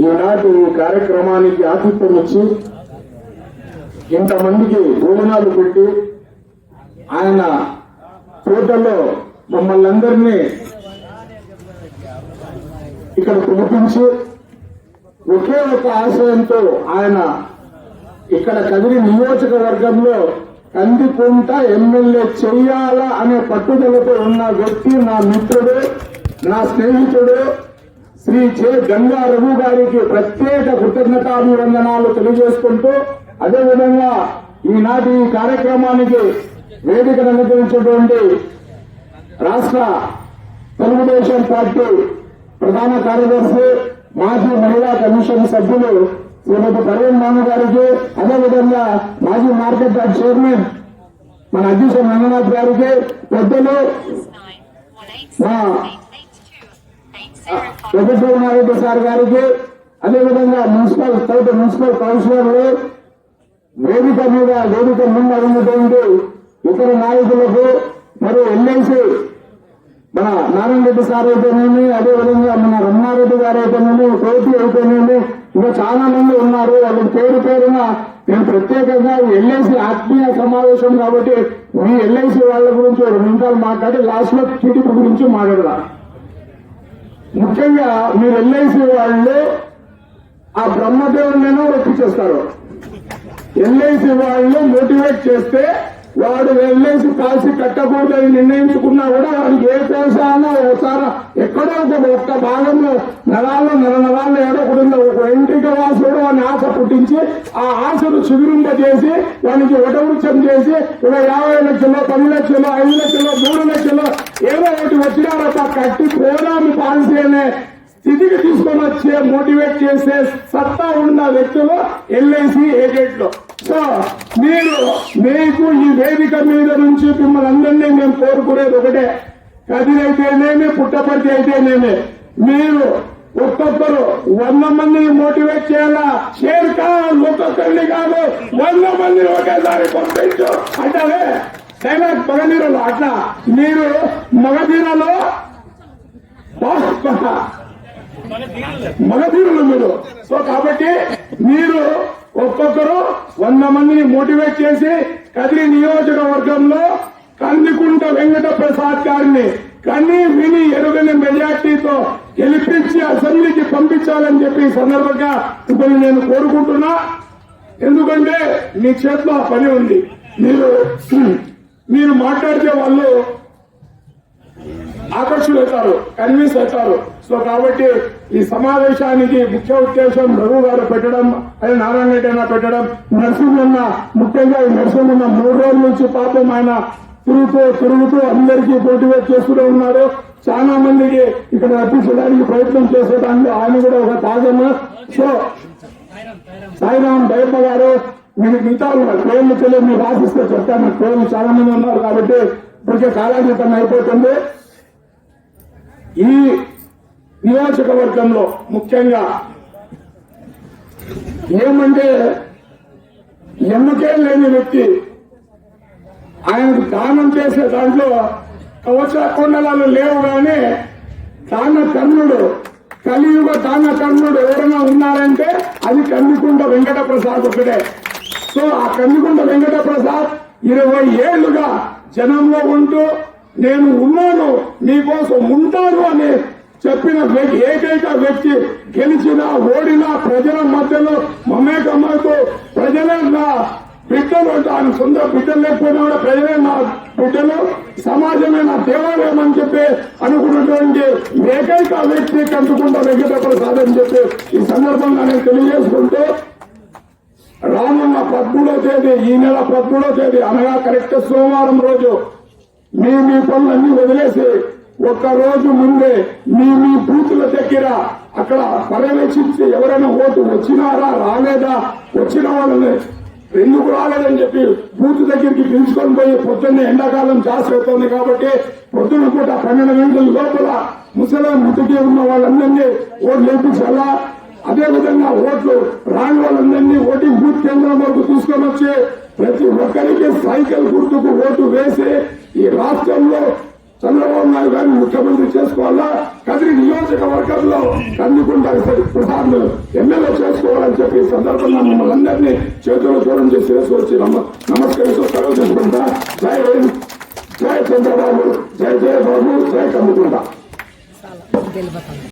ఈనాటి ఈ కార్యక్రమానికి ఆతిథ్యం ఇచ్చి ఇంతమందికి భోజనాలు పెట్టి ఆయన తోటలో మమ్మల్ని అందరినీ ఇక్కడ పిలిపించి ఒకే ఒక ఆశయంతో ఆయన ఇక్కడ కదిరి నియోజకవర్గంలో కందికుంట ఎమ్మెల్యే చెయ్యాలా అనే పట్టుదలతో ఉన్న వ్యక్తి నా మిత్రుడు, నా స్నేహితుడు శ్రీ జె గంగా రఘు గారికి ప్రత్యేక కృతజ్ఞతాభివందనాలు తెలియజేసుకుంటూ, అదేవిధంగా ఈనాటి ఈ కార్యక్రమానికి వేదికను అలంకరించినటువంటి రాష్ట్ర తెలుగుదేశం పార్టీ ప్రధాన కార్యదర్శి, మాజీ మహిళా కమిషన్ సభ్యులు శ్రీమతి పర్వీన్ మామ గారికి, అదేవిధంగా మాజీ మార్కెట్ యార్డ్ చైర్మన్ మన అధ్యక్ష రంగనాథ్ గారికి, పెద్దలు మా వెంకటరమణారెడ్డి సార్ గారికి, అదేవిధంగా మున్సిపల్ కౌన్సిలర్లు, వేదిక ముందు ఉన్నటువంటి ఇతర నాయకులకు, మరియు ఎల్ఐసి మన నారాయణ రెడ్డి సార్ అయితేనేమి, అదేవిధంగా మన రమణారెడ్డి గారు అయితేనేమి, కోటి అయితేనేమి, ఇంకా చాలా మంది ఉన్నారు. వాళ్ళకి పేరు పేరున నేను ప్రత్యేకంగా ఎల్ఐసి ఆత్మీయ సమావేశం కాబట్టి మీ ఎల్ఐసి వాళ్ళ గురించి 2 నిమిషాలు మాట్లాడి లాస్ట్ లో టీడీపీ గురించి మాట్లాడదాం. ముఖ్యంగా మీరు ఎల్ఐసి వాళ్ళు ఆ బ్రహ్మదేవుడినైనా ఒప్పించేస్తారు. ఎల్ఐసి వాళ్ళు మోటివేట్ చేస్తే వాడు ఎల్ఐసి పాలసీ కట్టకూడదని నిర్ణయించుకున్నా కూడా వాడికి ఏ పేసానో ఒకసారి ఎక్కడో ఒక్క భాగంలో నరాల్లో ఏడో ఒక ఎంట్రిక వాసుడు వాడిని ఆశ పుట్టించి ఆ ఆశను చిగురింపజేసి వానికి వటవృక్షం చేసి ఒక 50 లక్షలు, 10 లక్షలు, 5 లక్షలు, 3 లక్షలు ఏదో ఒకటి వచ్చినారట కట్టి పోరామి పాలసీ అనే స్థితికి తీసుకొని వచ్చే మోటివేట్ చేసే సత్తా ఉన్న వ్యక్తులు ఎల్ఐసి ఏజెంట్లు. సో మీకు ఈ వేదిక మీద నుంచి మిమ్మల్ని అందరినీ మేము కోరుకునేది ఒకటే, కదిరి అయితేనేమి, పుట్టపర్తి అయితేనేమి, మీరు ఒక్కొక్కరు 100 మందిని మోటివేట్ చేయాలా. షేర్ ఖాన్ ఒక్కొక్కరిని కాదు 100 మందిని ఒకేసారి పంపించు అంటే డైలాగ్ మగధీరలో అట్లా మీరు మగధీరలో మగధీరులు మీరు. సో కాబట్టి మీరు ఒక్కొక్కరు 100 మందిని మోటివేట్ చేసి కదిరి నియోజకవర్గంలో కందికుంట వెంకట ప్రసాద్ గారిని కని విని ఎరుగని మెజార్టీతో గెలిపించి అసెంబ్లీకి పంపించాలని చెప్పి ఈ సందర్భంగా ఇప్పుడు నేను కోరుకుంటున్నా. ఎందుకంటే మీ చేతిలో పని ఉంది. మీరు మాట్లాడితే వాళ్ళు ఆకర్షులవుతారు, కన్విన్స్ అవుతారు. సో కాబట్టి ఈ సమావేశానికి ముఖ్య ఉద్దేశం రఘు గారు పెట్టడం, అది నారాయణ రెడ్డి అన్న పెట్టడం, నరసింహన్న ముఖ్యంగా ఈ నరసింహన్న 3 రోజుల నుంచి పాపం ఆయన తిరుగుతూ అందరికీ మోటివేట్ చేస్తూనే ఉన్నారు. చాలా మందికి ఇక్కడ రప్పించడానికి ప్రయత్నం చేసేదాన్ని ఆయన కూడా ఒక భాగము. సో సాయిరాం దయప్ప గారు మీకు మిగతా పేర్లు తెలియదు, మీరు ఆశిస్తే చెప్తాను. పేర్లు చాలా మంది ఉన్నారు కాబట్టి ఇప్పటికే కాలాతీతం అయిపోతుంది. ఈ నియోజకవర్గంలో ముఖ్యంగా ఏమంటే ఎమ్మకే లేని వ్యక్తి, ఆయనకు దానం చేసే దాంట్లో కవచ కొండలాలు లేవు కానీ దాన కర్ణుడు, కలియుగ దాన కర్ణుడు ఎవరైనా ఉన్నారంటే అది కందికుంట వెంకట ప్రసాద్ ఒకటే. సో ఆ కందికుంట వెంకట ప్రసాద్ 20 ఏళ్లుగా జనంలో ఉంటూ నేను ఉన్నాను, మీకోసం ఉంటాను అని చెప్పిన ఏకైక వ్యక్తి. గెలిచినా ఓడినా ప్రజల మధ్యలో మమేకమవుతూ ప్రజలే నా బిడ్డలు, ఆయన సొంత బిడ్డలు లేకపోయినా కూడా ప్రజలే నా బిడ్డలు, సమాజమే నా దేవాలయం అని చెప్పి అనుకున్నటువంటి ఏకైక వ్యక్తి కందుకుంట వెంకట ప్రసాద్ అని చెప్పి ఈ సందర్భంగా నేను తెలియజేసుకుంటూ, రానున్న 13వ తేదీ, ఈ నెల 13వ తేదీ అనగా కరెక్ట్ సోమవారం రోజు మీ పనులన్నీ వదిలేసి ఒక్కరోజు ముందే మీ బూతుల దగ్గర అక్కడ పర్యవేక్షించి ఎవరైనా ఓటు వచ్చినారా రాలేదా, వచ్చిన వాళ్ళని ఎందుకు రాలేదని చెప్పి బూత్ దగ్గరికి పిలుచుకొని పోయి, పొద్దున్నే ఎండాకాలం జాస్తి అవుతుంది కాబట్టి పొద్దున్న పూట 12 గంటల లోపల ముసలి ముతికి ఉన్న వాళ్ళందరినీ ఓట్లు వేయించాలా. అదేవిధంగా ఓట్లు రాని వాళ్ళందరినీ ఓటింగ్ బూత్ కేంద్రం వరకు తీసుకొని వచ్చి ప్రతి ఒక్కరికి సైకిల్ గుర్తుకు ఓటు వేసి ఈ రాష్ట్రంలో చంద్రబాబు నాయుడు గారిని ముఖ్యమంత్రి చేసుకోవాలా, కదిరి నియోజకవర్గంలో కందుకుంట ప్రసాద్ ఎమ్మెల్యే చేసుకోవాలని చెప్పి ఈ సందర్భంగా మమ్మల్ని అందరినీ చేతులు దూరం చేసి వేసుకొచ్చి నమస్కరిస్తూ సెలవు తీసుకుంటా. జై హింద్, జై చంద్రబాబు, జై జయ బాబు, జై కందుకుంట.